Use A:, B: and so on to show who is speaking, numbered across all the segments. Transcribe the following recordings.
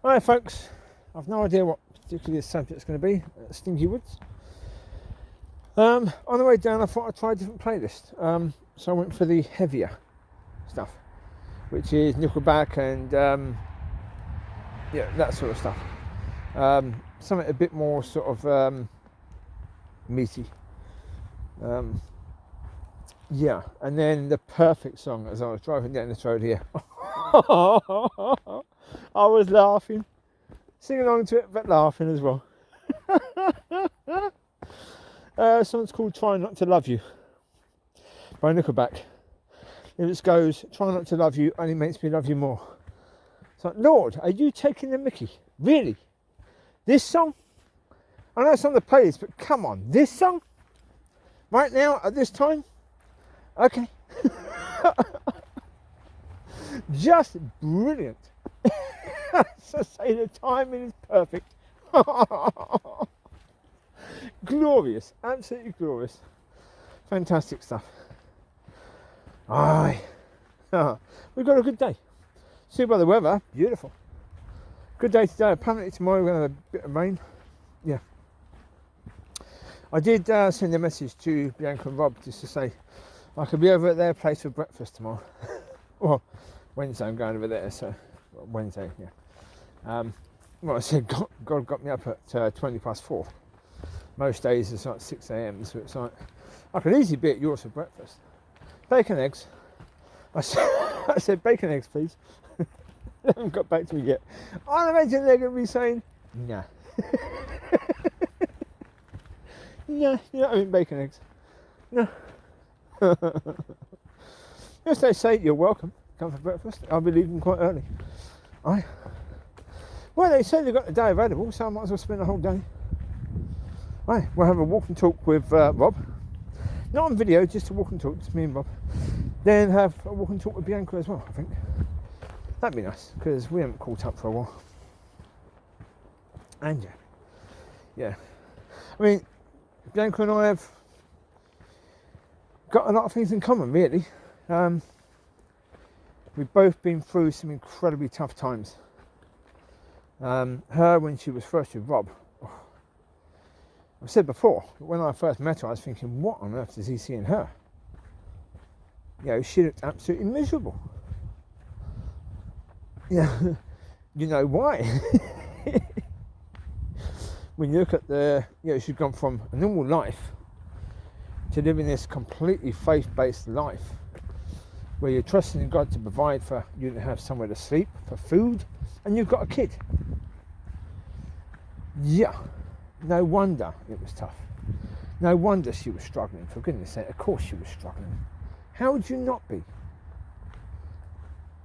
A: Alright folks, I've no idea what particularly the subject's going to be at Stinky Woods. On the way down I thought I'd try a different playlist, so I went for the heavier stuff, which is Nickelback and yeah, that sort of stuff. Something a bit more sort of meaty. Yeah, and then the perfect song as I was driving down this road here. I was laughing, singing along to it, but laughing as well. Song's called Try Not to Love You by Nickelback. It goes, try not to love you, only makes me love you more. It's like, Lord, are you taking the mickey? Really? This song? I know it's on the playlist, but come on, this song? Right now, at this time? Okay. Just brilliant. So say the timing is perfect. Glorious, absolutely glorious. Fantastic stuff. Aye. We've got a good day. See by the weather, beautiful. Good day today. Apparently tomorrow we're going to have a bit of rain. Yeah. I did send a message to Bianca and Rob just to say I could be over at their place for breakfast tomorrow. Well, Wednesday I'm going over there, so Wednesday, yeah. Well, I said God got me up at 20 past 4. Most days it's like 6 a.m, so it's like I could easily be at yours for breakfast. Bacon, eggs. I said bacon, eggs, please. They haven't got back to me yet. I imagine they're going to be saying, nah. Nah, you know what I mean, bacon, eggs. No. Yes, they say you're welcome. Come for breakfast. I'll be leaving quite early. Aye. Well, they say they've got the day available, so I might as well spend the whole day. Aye, we'll have a walk and talk with Rob. Not on video, just a walk and talk, just me and Rob. Then have a walk and talk with Bianca as well, I think. That'd be nice, because we haven't caught up for a while. And yeah. I mean, Bianca and I have got a lot of things in common, really. We've both been through some incredibly tough times. Her when she was first with Rob. I've said before, when I first met her, I was thinking, what on earth does he see in her? You know, she looked absolutely miserable. Yeah, you know why? When you look at she's gone from a normal life to living this completely faith-based life where you're trusting in God to provide for you to have somewhere to sleep, for food, and you've got a kid. Yeah, no wonder it was tough. No wonder she was struggling, for goodness sake. Of course she was struggling. How would you not be?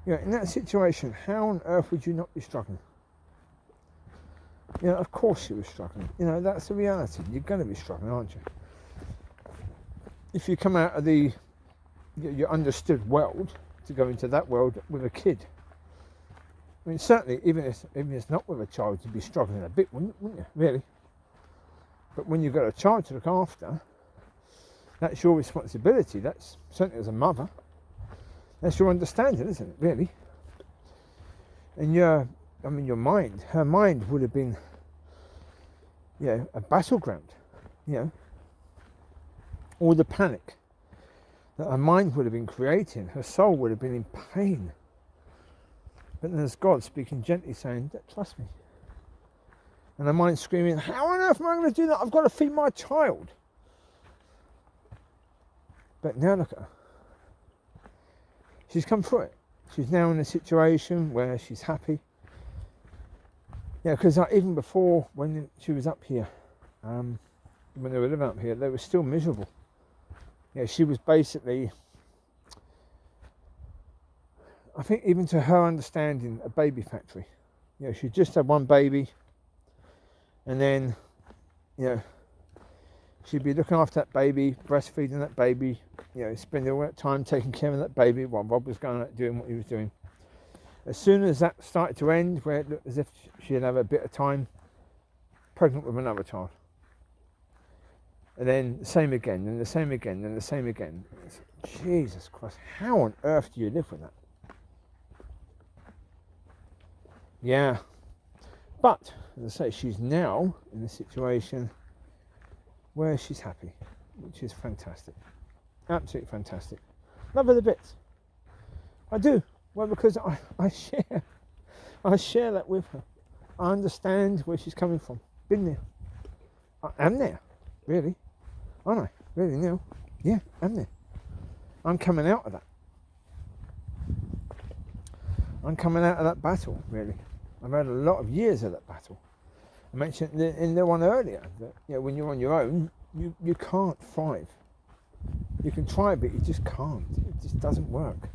A: You know, in that situation, how on earth would you not be struggling? You know, of course she was struggling. You know, that's the reality. You're going to be struggling, aren't you? If you come out of your understood world to go into that world with a kid, I mean, certainly, even if it's not with a child, you'd be struggling a bit, wouldn't you? Really? But when you've got a child to look after, that's your responsibility. That's certainly as a mother. That's your understanding, isn't it? Really? And your mind, her mind would have been, a battleground. All the panic that her mind would have been creating, her soul would have been in pain. But then there's God speaking gently saying, trust me. And her mind screaming, how on earth am I going to do that? I've got to feed my child. But now look at her. She's come through it. She's now in a situation where she's happy. Yeah, because even before, when she was up here, when they were living up here, they were still miserable. Yeah, she was basically, I think even to her understanding, a baby factory. You know, she just had one baby, and then, she'd be looking after that baby, breastfeeding that baby, spending all that time taking care of that baby while Rob was going out doing what he was doing. As soon as that started to end, where it looked as if she'd have a bit of time, pregnant with another child. And then the same again, and the same again, and the same again. Jesus Christ, how on earth do you live with that? Yeah, But as I say, she's now in a situation where she's happy, which is fantastic. Absolutely fantastic. Love her to bits. I do. Well, because I share that with her. I understand where she's coming from. Been there. I am there, really. Aren't I? Really now? Yeah, I'm there. I'm coming out of that. I'm coming out of that battle, really. I've had a lot of years of that battle. I mentioned in the one earlier that, you know, when you're on your own, you can't thrive. You can try, but you just can't. It just doesn't work.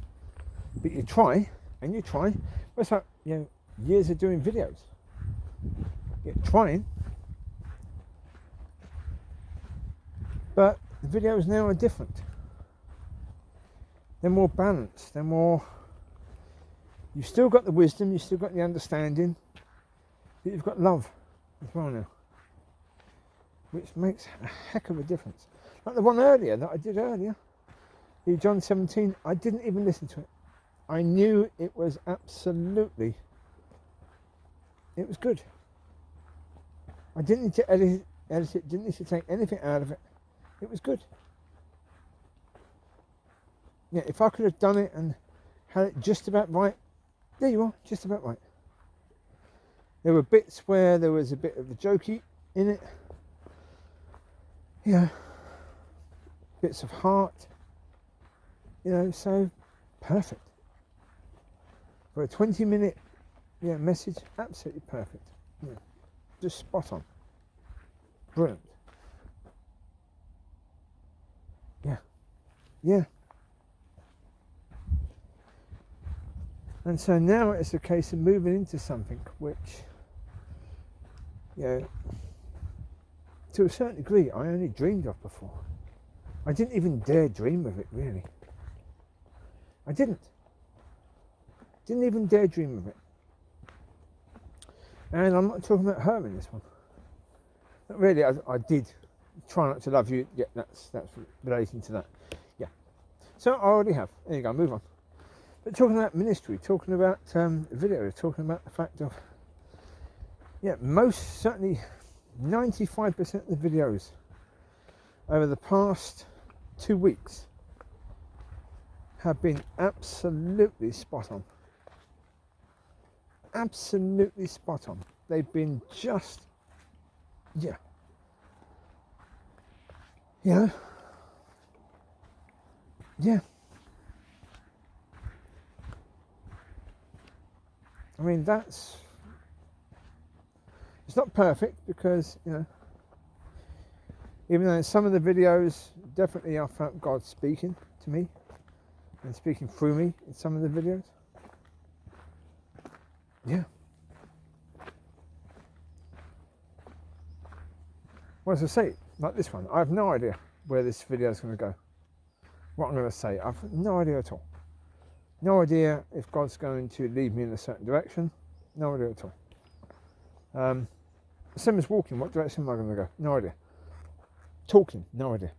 A: But you try, and you try. Well, it's like, you know, years of doing videos. You're trying. But the videos now are different. They're more balanced. They're more... You've still got the wisdom, you've still got the understanding, but you've got love as well now, which makes a heck of a difference. Like the one earlier that I did earlier, the John 17, I didn't even listen to it. I knew it was absolutely, it was good. I didn't need to edit it, didn't need to take anything out of it. It was good. Yeah, if I could have done it and had it just about right, there you are, just about right. There were bits where there was a bit of the jokey in it. You know, bits of heart. You know, so perfect. For a 20-minute message, absolutely perfect. Yeah, just spot on. Brilliant. Yeah. Yeah. And so now it's a case of moving into something which, you know, to a certain degree, I only dreamed of before. I didn't even dare dream of it, really. I didn't. Didn't even dare dream of it. And I'm not talking about her in this one. Not really, I did try not to love you. Yeah, that's relating to that. Yeah. So I already have. There you go, move on. But talking about ministry, talking about video, talking about the fact of, yeah, most certainly 95% of the videos over the past 2 weeks have been absolutely spot on. Absolutely spot on. They've been just, yeah. Yeah. Yeah. I mean, it's not perfect because, you know, even though in some of the videos, definitely I felt God speaking to me and speaking through me in some of the videos. Yeah. Well, as I say, like this one, I have no idea where this video is going to go. What I'm going to say, I've no idea at all. No idea if God's going to lead me in a certain direction. No idea at all. Same as walking. What direction am I going to go? No idea. Talking. No idea.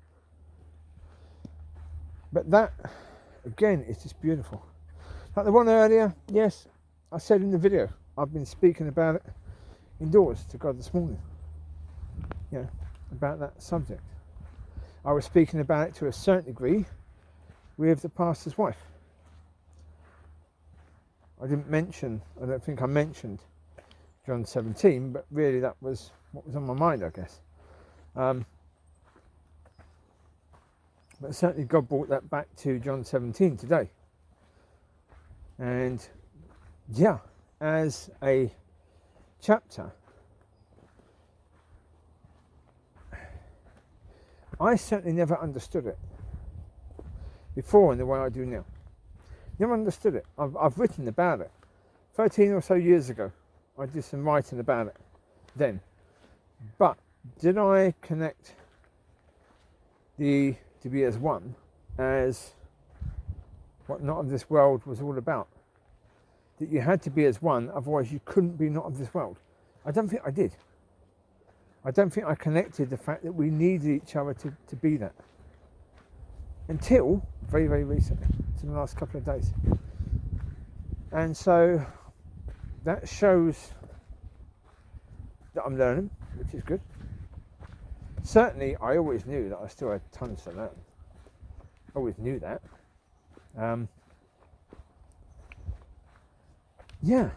A: But that, again, is just beautiful. Like the one earlier, yes, I said in the video, I've been speaking about it indoors to God this morning. Yeah, about that subject. I was speaking about it to a certain degree with the pastor's wife. I don't think I mentioned John 17, but really that was what was on my mind, I guess. But certainly God brought that back to John 17 today. And yeah, as a chapter, I certainly never understood it before in the way I do now. Never understood it. I've written about it 13 or so years ago. I did some writing about it then. But did I connect the to be as one as what Not of This World was all about? That you had to be as one, otherwise you couldn't be not of this world. I don't think I did. I don't think I connected the fact that we needed each other to be that. Until very, very recently, to the last couple of days. And so that shows that I'm learning, which is good. Certainly, I always knew that I still had tons to learn. Always knew that. Yeah.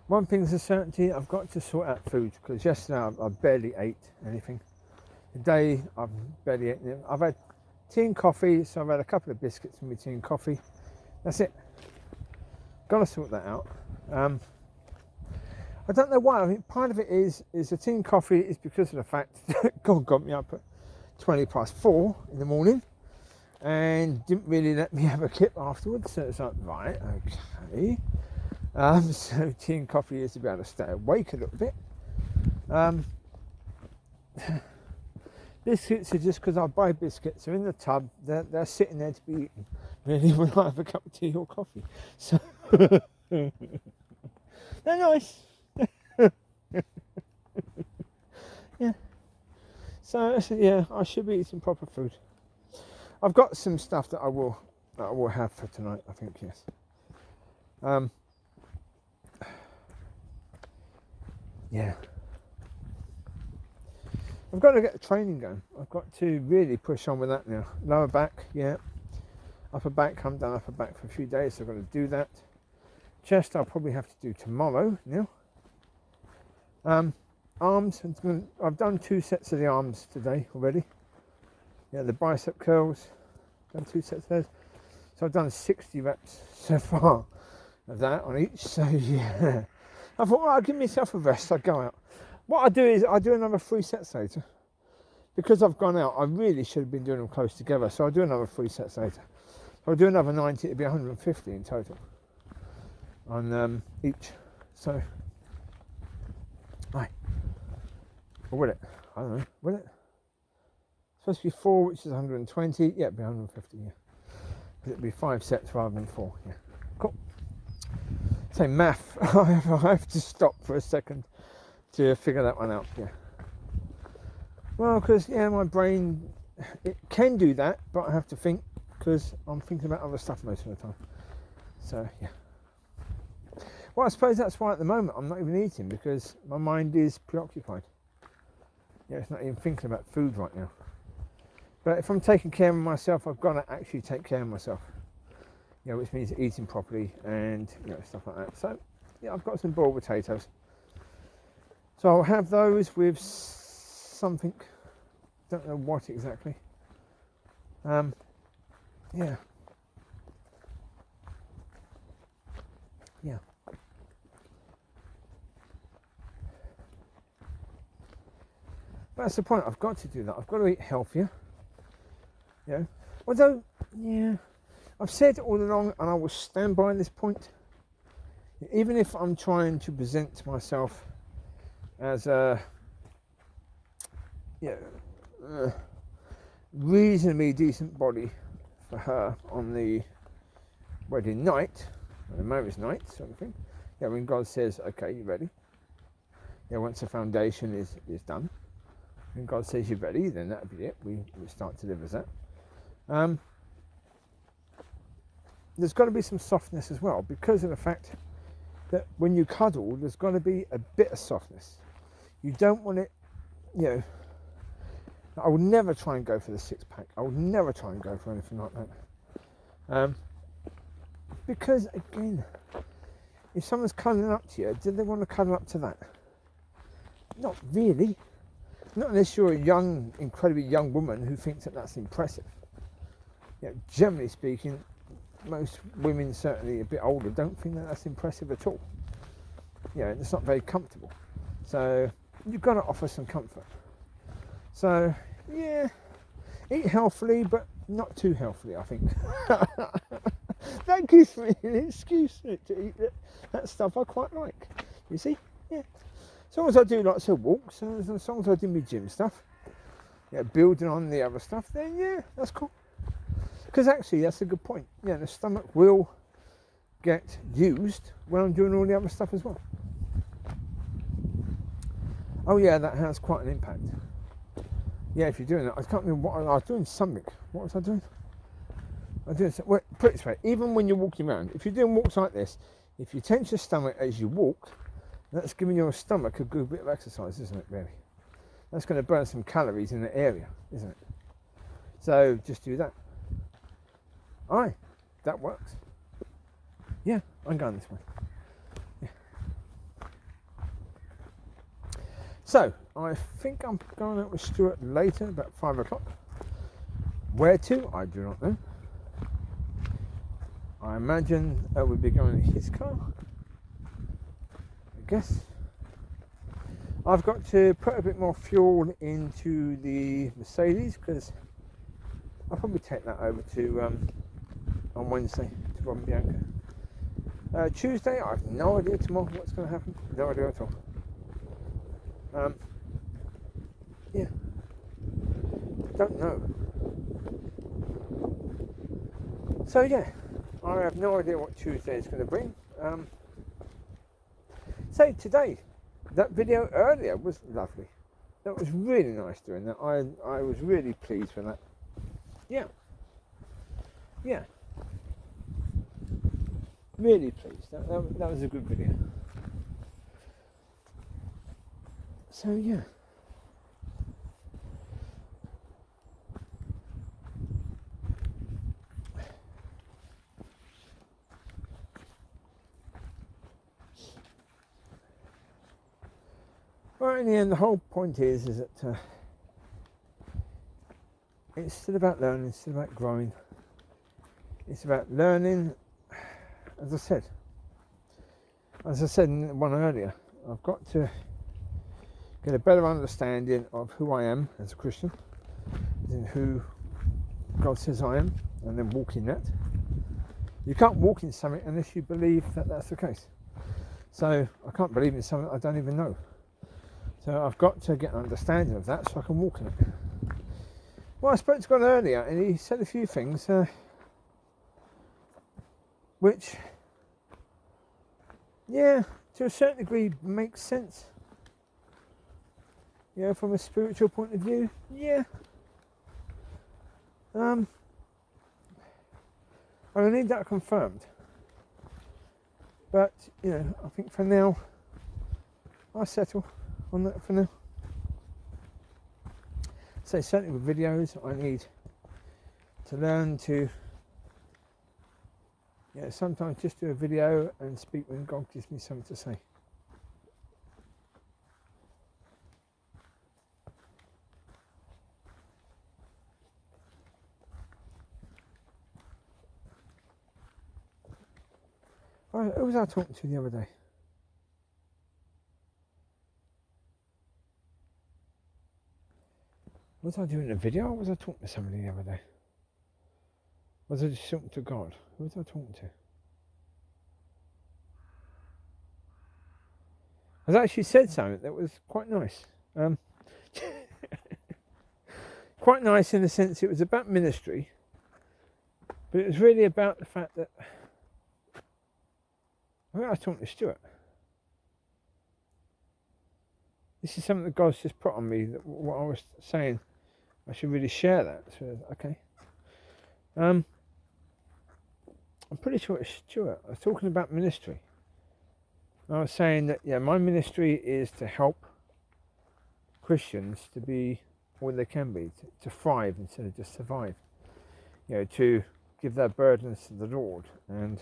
A: One thing's a certainty, I've got to sort out food, because yesterday I barely ate anything. Today I've barely eaten it. I've had tea and coffee, so I've had a couple of biscuits with my tea and coffee. That's it. Got to sort that out. I don't know why. I think part of it is the tea and coffee is because of the fact that God got me up at 4:20 in the morning and didn't really let me have a kip afterwards. So it's like, right, okay. So tea and coffee is to be able to stay awake a little bit. Biscuits are just because I buy biscuits. They're in the tub. They're sitting there to be eaten. Really, when I have a cup of tea or coffee. So they're nice. Yeah. So yeah, I should be eating proper food. I've got some stuff that I will have for tonight. I think, yes. Yeah. I've got to get the training going. I've got to really push on with that now. Lower back, yeah. Upper back, I'm done upper back for a few days, so I've got to do that. Chest, I'll probably have to do tomorrow now. Arms, I've done 2 sets of the arms today already. Yeah, the bicep curls, done 2 sets of those. So I've done 60 reps so far of that on each. So yeah, I thought, well, I'll give myself a rest. I'll go out. What I do is I do another 3 sets later. Because I've gone out, I really should have been doing them close together. So I'll do another 3 sets later. So I'll do another 90. It'll be 150 in total on each. So, right. Or will it? I don't know. Will it? It's supposed to be 4, which is 120. Yeah, it'll be 150. Yeah. Because it'll be 5 sets rather than 4. Yeah. Cool. So math. I have to stop for a second to figure that one out. Yeah. Well, because yeah, my brain, it can do that, but I have to think because I'm thinking about other stuff most of the time. So yeah. Well, I suppose that's why at the moment I'm not even eating, because my mind is preoccupied. Yeah, it's not even thinking about food right now. But if I'm taking care of myself, I've got to actually take care of myself. You know, which means eating properly and stuff like that. So yeah, I've got some boiled potatoes. So I'll have those with something, don't know what exactly. Yeah. But that's the point. I've got to do that. I've got to eat healthier. Yeah. Although, yeah, I've said all along, and I will stand by this point. Even if I'm trying to present myself as a reasonably decent body for her on the wedding night, or the marriage night, sort of thing. Yeah, when God says, "Okay, you ready?" Yeah, once the foundation is done. When God says you're ready, then that'll be it. We start to live as that. There's got to be some softness as well, because of the fact that when you cuddle, there's got to be a bit of softness. You don't want it, I would never try and go for the 6-pack. I would never try and go for anything like that. Because again, if someone's cuddling up to you, do they want to cuddle up to that? Not really. Not unless you're a young, incredibly young woman who thinks that that's impressive. Generally speaking, most women, certainly a bit older, don't think that that's impressive at all. It's not very comfortable. So you've got to offer some comfort. So yeah, eat healthily, but not too healthily, I think. That gives me an excuse to eat that stuff I quite like. You see? Yeah. As long as I do lots of walks, and as long as I do my gym stuff, building on the other stuff, then yeah, that's cool. Because actually, that's a good point. Yeah, the stomach will get used when I'm doing all the other stuff as well. Oh yeah, that has quite an impact. Yeah, if you're doing that, I can't remember what I was doing. Something. What was I doing? I do it. Well, put it this way, even when you're walking around, if you're doing walks like this, if you tense your stomach as you walk, that's giving your stomach a good bit of exercise, isn't it, really? That's going to burn some calories in the area, isn't it? So just do that. Aye, that works. Yeah, I'm going this way. Yeah. So, I think I'm going out with Stuart later, about 5 o'clock. Where to? I do not know. I imagine we'll be going in his car. I guess. I've got to put a bit more fuel into the Mercedes because I'll probably take that over to on Wednesday to Rob and Bianca. Tuesday, I have no idea tomorrow what's going to happen. No idea at all. Yeah, don't know. So yeah, I have no idea what Tuesday is going to bring. Say today, that video earlier was lovely. That was really nice doing that. I was really pleased with that. Yeah. Yeah. Really pleased. That was a good video. So yeah. Well, in the end, the whole point is that it's still about learning, it's still about growing. It's about learning, as I said in one earlier, I've got to get a better understanding of who I am as a Christian, and who God says I am, and then walk in that. You can't walk in something unless you believe that that's the case. So I can't believe in something I don't even know. So I've got to get an understanding of that so I can walk in it. Well, I spoke to God earlier and he said a few things which, yeah, to a certain degree makes sense. You know, from a spiritual point of view, yeah. I need that confirmed. But, you know, I think for now, I'll settle on that for now. So certainly with videos, I need to learn to, sometimes just do a video and speak when God gives me something to say. Who was I talking to the other day? Was I doing a video or was I talking to somebody the other day? Was I just talking to God? Who was I talking to? I actually said something that was quite nice. Quite nice in the sense it was about ministry, but it was really about the fact that I was talking to Stuart. This is something that God's just put on me, that what I was saying, I should really share that. So, okay. I'm pretty sure it's Stuart. I was talking about ministry. I was saying that, my ministry is to help Christians to be all they can be, to thrive instead of just survive. To give their burdens to the Lord and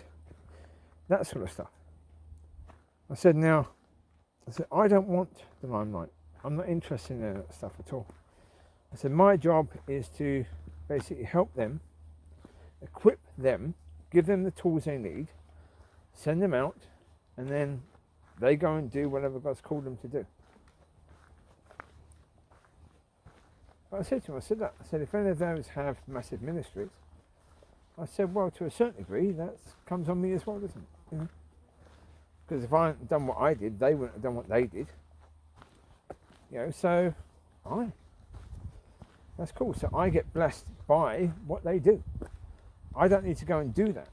A: that sort of stuff. I said, I don't want the limelight. I'm not interested in that stuff at all. I said, my job is to basically help them, equip them, give them the tools they need, send them out, and then they go and do whatever God's called them to do. But I said to him, I said, if any of those have massive ministries, I said, well, to a certain degree, that comes on me as well, doesn't it? Because if I hadn't done what I did, they wouldn't have done what they did. So that's cool. So I get blessed by what they do. I don't need to go and do that.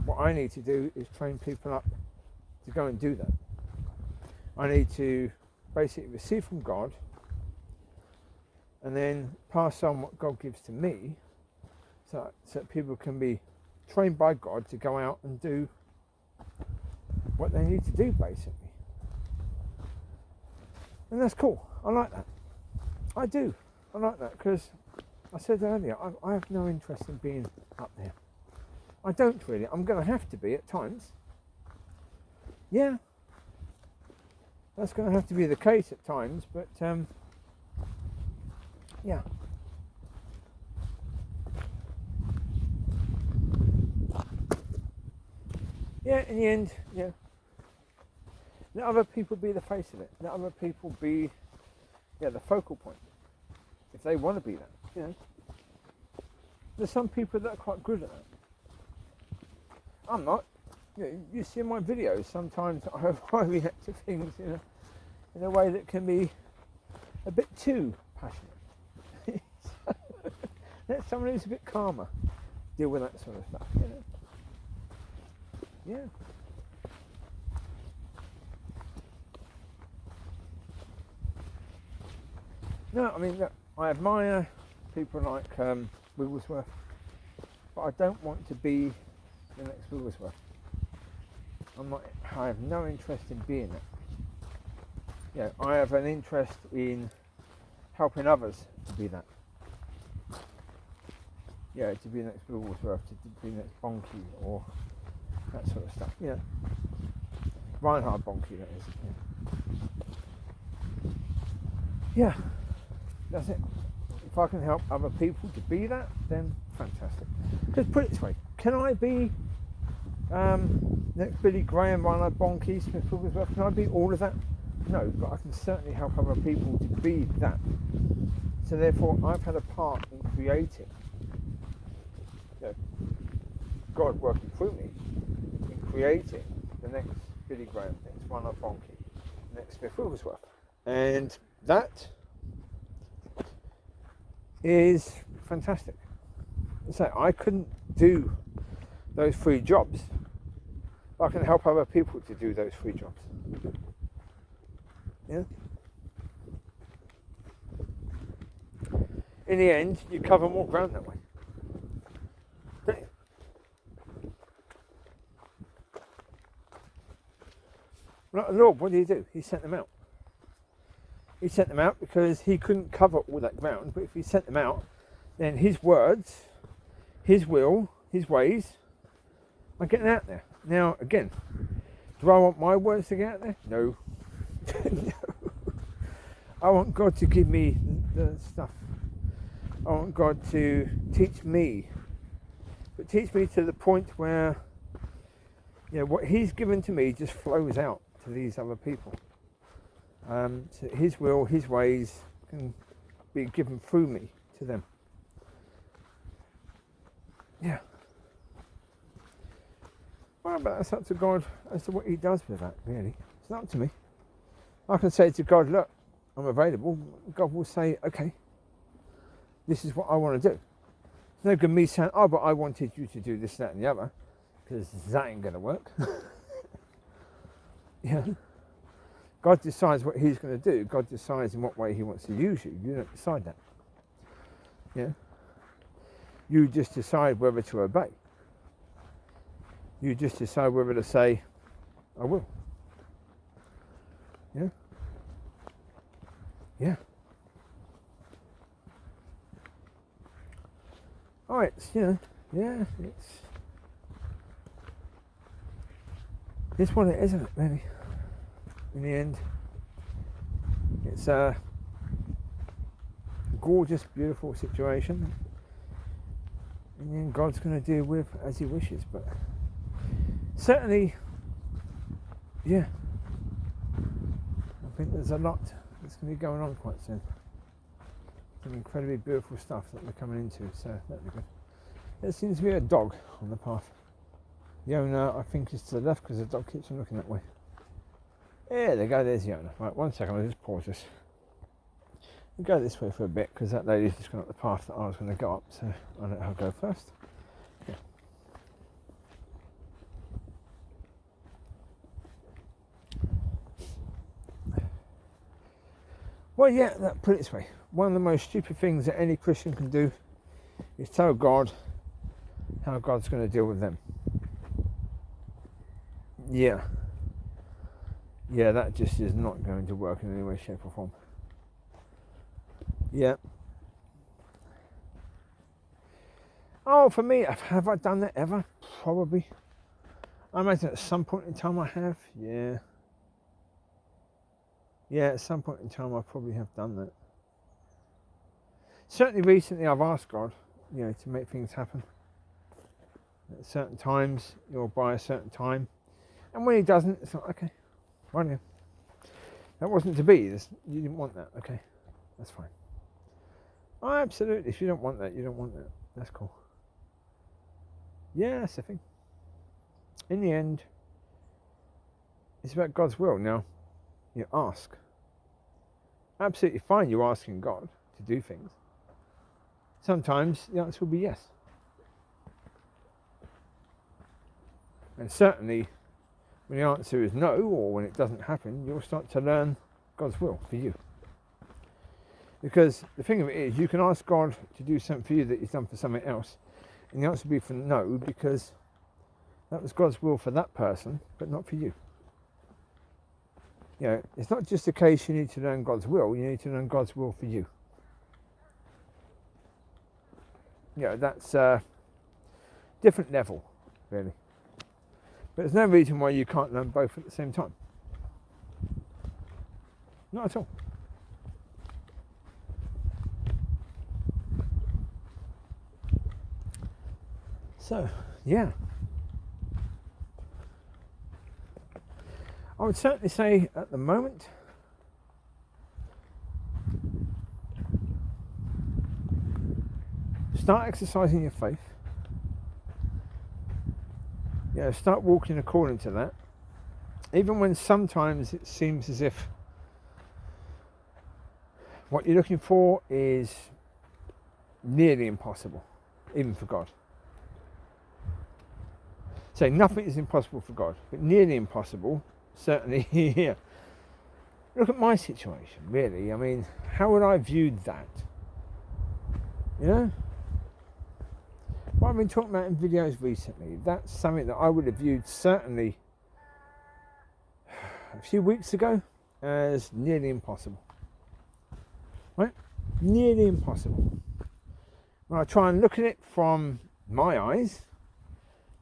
A: What I need to do is train people up to go and do that. I need to basically receive from God and then pass on what God gives to me so that people can be trained by God to go out and do what they need to do, basically. And that's cool. I like that. I do. I like that because I said earlier, I have no interest in being up there. I don't really. I'm going to have to be at times. Yeah. That's going to have to be the case at times, but yeah. Yeah, in the end, yeah. Let other people be the face of it. Let other people be, the focal point. If they want to be that, There's some people that are quite good at that. I'm not. You see in my videos, sometimes I react to things in a way that can be a bit too passionate. Let someone who's a bit calmer deal with that sort of stuff, Yeah. No, I mean, look, I admire people like Wigglesworth, but I don't want to be the next Wigglesworth. I have no interest in being that. I have an interest in helping others to be that. To be the next Wigglesworth, to be the next Bonky, or that sort of stuff. Reinhard Bonky, that is. Yeah, that's it. If I can help other people to be that, then fantastic. Because put it this way, can I be next Billy Graham, Reinhard Bonky, Smith Wigglesworth? Can I be all of that? No, but I can certainly help other people to be that. So therefore, I've had a part in creating, God working through me, in creating the next Billy Graham, next Reinhard Bonky, next Smith Wigglesworth. And that is fantastic. So I couldn't do those 3 jobs, but I can help other people to do those 3 jobs. In the end, you cover more ground that way. Don't you? Well, Lord, what did? He sent them out. He sent them out because he couldn't cover all that ground, but if he sent them out, then his words, his will, his ways are getting out there. Now, again, do I want my words to get out there? No. No. I want God to give me the stuff. I want God to teach me, but teach me to the point where, what he's given to me just flows out to these other people. So his will, his ways can be given through me to them. Yeah. Well, but that's up to God as to what he does with that, really. It's not up to me. I can say to God, look, I'm available. God will say, okay, this is what I want to do. It's no good me saying, oh, but I wanted you to do this, that, and the other, because that ain't going to work. God decides what he's going to do. God decides in what way he wants to use you. You don't decide that. You just decide whether to obey. You just decide whether to say, I will. Yeah. Oh, it's, it's what it is, isn't it, really? In the end, it's a gorgeous, beautiful situation. And then God's going to deal with as he wishes. But certainly, I think there's a lot that's going to be going on quite soon. Some incredibly beautiful stuff that we're coming into, so that'll be good. There seems to be a dog on the path. The owner, I think, is to the left because the dog keeps on looking that way. There they go, there's the owner. Right, 1 second, I'll just pause this. We'll go this way for a bit because that lady's just gone up the path that I was going to go up, so I'll let her go first. Yeah. Well, put it this way. One of the most stupid things that any Christian can do is tell God how God's going to deal with them. Yeah, that just is not going to work in any way, shape or form. Yeah. Oh, for me, have I done that ever? Probably. I imagine at some point in time I have. Yeah, at some point in time I probably have done that. Certainly recently I've asked God, to make things happen. At certain times, by a certain time. And when he doesn't, it's like, okay, right here. That wasn't to be. You didn't want that. Okay, that's fine. Oh, absolutely. If you don't want that, you don't want that. That's cool. Yeah, that's the thing. In the end, it's about God's will. Now, you ask. Absolutely fine, you're asking God to do things. Sometimes the answer will be yes. And certainly, when the answer is no, or when it doesn't happen, you'll start to learn God's will for you. Because the thing of it is, you can ask God to do something for you that he's done for something else, and the answer will be for no, because that was God's will for that person, but not for you. It's not just a case you need to learn God's will, you need to learn God's will for you. That's a different level, really. But there's no reason why you can't learn both at the same time. Not at all. So, yeah. I would certainly say at the moment, start exercising your faith. Start walking according to that. Even when sometimes it seems as if what you're looking for is nearly impossible, even for God. So nothing is impossible for God, but nearly impossible, certainly here. Look at my situation, really. I mean, how would I view that? What I've been talking about in videos recently, that's something that I would have viewed certainly a few weeks ago as nearly impossible. Right? Nearly impossible. When I try and look at it from my eyes,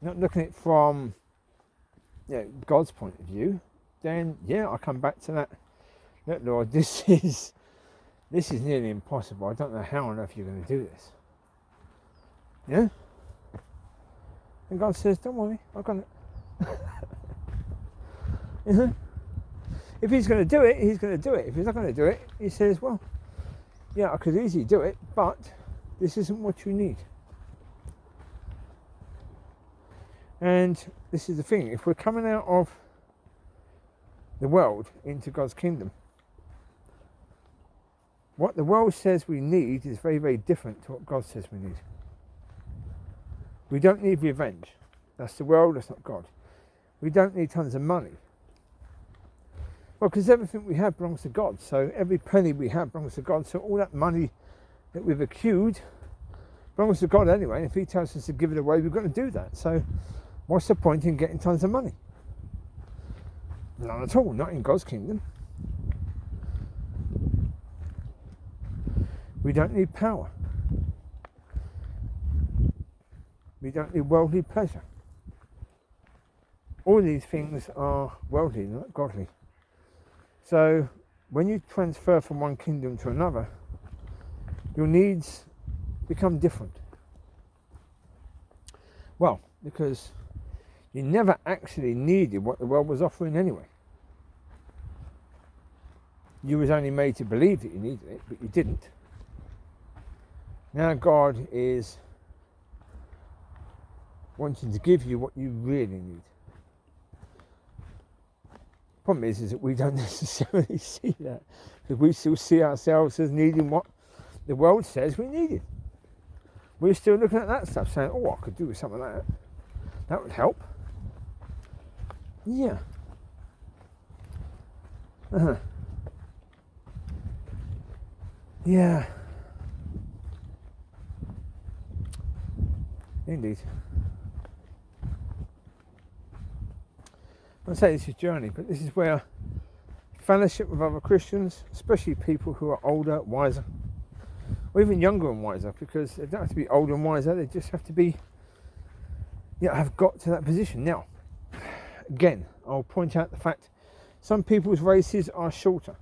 A: not looking at it from God's point of view, then I come back to that. Look, Lord, this is nearly impossible. I don't know how on earth you're going to do this. Yeah? And God says, don't worry, I've got it. If he's going to do it, he's going to do it. If he's not going to do it, he says, well, I could easily do it, but this isn't what you need. And this is the thing, if we're coming out of the world into God's kingdom, what the world says we need is very, very different to what God says we need. We don't need revenge. That's the world, that's not God. We don't need tons of money. Well, because everything we have belongs to God. So every penny we have belongs to God. So all that money that we've accrued belongs to God anyway. And if he tells us to give it away, we've got to do that. So what's the point in getting tons of money? None at all, not in God's kingdom. We don't need power. We don't need worldly pleasure. All these things are worldly, not godly. So when you transfer from one kingdom to another, your needs become different. Well, because you never actually needed what the world was offering anyway. You was only made to believe that you needed it, but you didn't. Now God is wanting to give you what you really need. Problem is that we don't necessarily see that, because we still see ourselves as needing what the world says we needed. We're still looking at that stuff, saying, "Oh, I could do with something like that. That would help." Yeah. Yeah. Indeed. I say this is journey, but this is where fellowship with other Christians, especially people who are older, wiser, or even younger and wiser, because they don't have to be older and wiser, they just have to be, have got to that position. Now, again, I'll point out the fact some people's races are shorter,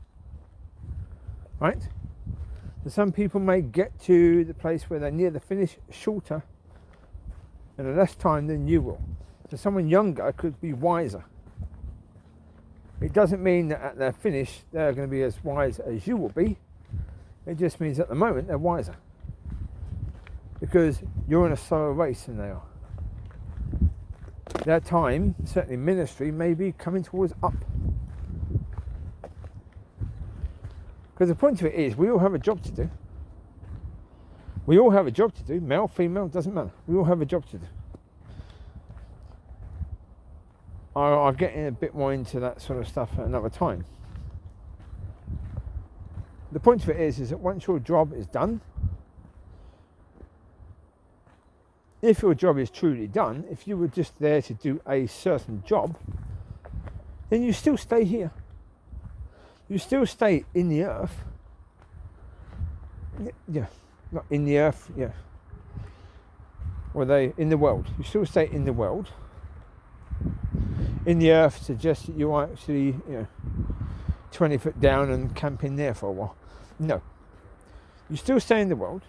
A: right? So some people may get to the place where they're near the finish shorter in less time than you will. So someone younger could be wiser. It doesn't mean that at their finish they're going to be as wise as you will be. It just means at the moment they're wiser. Because you're in a slower race than they are. Their time, certainly ministry, may be coming towards up. Because the point of it is, we all have a job to do. We all have a job to do. Male, female, doesn't matter. We all have a job to do. I'll get in a bit more into that sort of stuff at another time. The point of it is that once your job is done, if your job is truly done, if you were just there to do a certain job, then you still stay here. You still stay in the earth. Yeah, not in the earth, yeah. Or they in the world. You still stay in the world. In the earth suggests that you are actually, 20 foot down and camp in there for a while. No. You still stay in the world.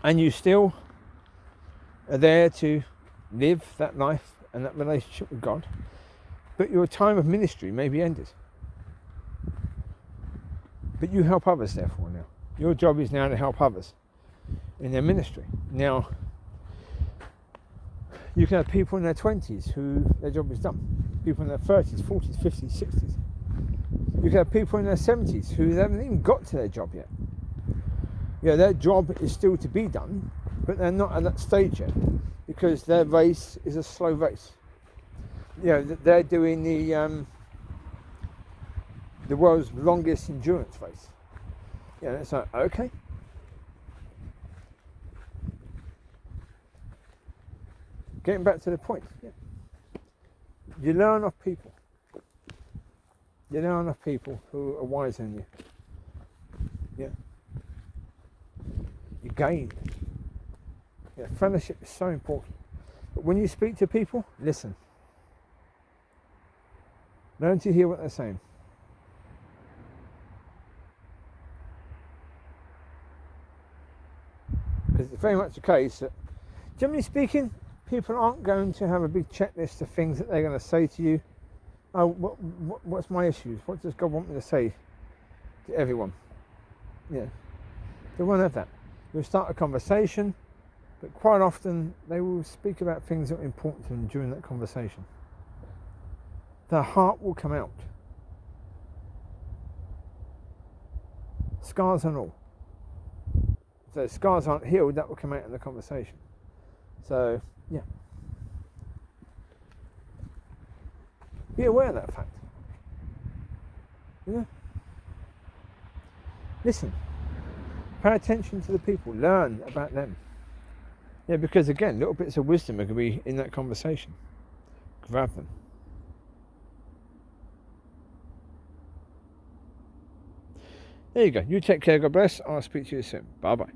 A: And you still are there to live that life and that relationship with God. But your time of ministry may be ended. But you help others therefore now. Your job is now to help others in their ministry. Now, you can have people in their 20s who their job is done. People in their 30s, 40s, 50s, 60s. You can have people in their 70s who haven't even got to their job yet. Their job is still to be done, but they're not at that stage yet because their race is a slow race. They're doing the world's longest endurance race. It's like, okay. Getting back to the point, you learn off people. You learn off people who are wiser than you. You gain. Fellowship is so important. But when you speak to people, listen. Learn to hear what they're saying. Because it's very much the case that, generally speaking, people aren't going to have a big checklist of things that they're going to say to you. Oh, what's my issues? What does God want me to say to everyone? They won't have that. You'll start a conversation, but quite often they will speak about things that are important to them during that conversation. Their heart will come out. Scars and all. If those scars aren't healed, that will come out in the conversation. So, be aware of that fact. Listen. Pay attention to the people. Learn about them. Because again, little bits of wisdom are going to be in that conversation. Grab them. There you go. You take care. God bless. I'll speak to you soon. Bye-bye.